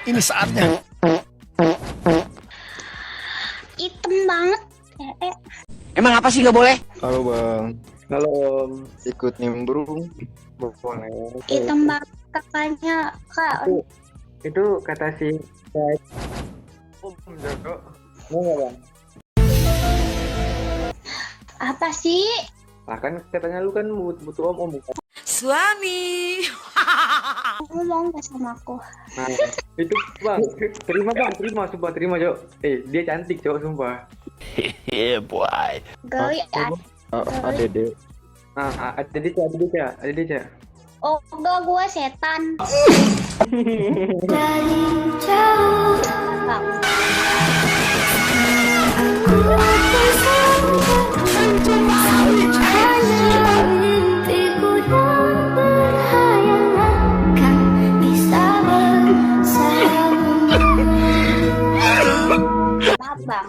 Ini saatnya. Hitam banget. Emang apa sih nggak boleh? Halo bang. Halo om. Ikut nimbrung. Boleh. Hitam banget kakaknya kak. Itu kata si Om Joko. Mau nggak bang? Apa sih? Lah kan katanya lu kan butuh om bukan? Suami. Ngomong gak sama aku? Nah itu bang. Terima sumpah terima Jok. Dia cantik Jok sumpah. Yeah boy. Gawi Dede. Ada dia. Oh enggak, gue setan. Bang. Maaf bang.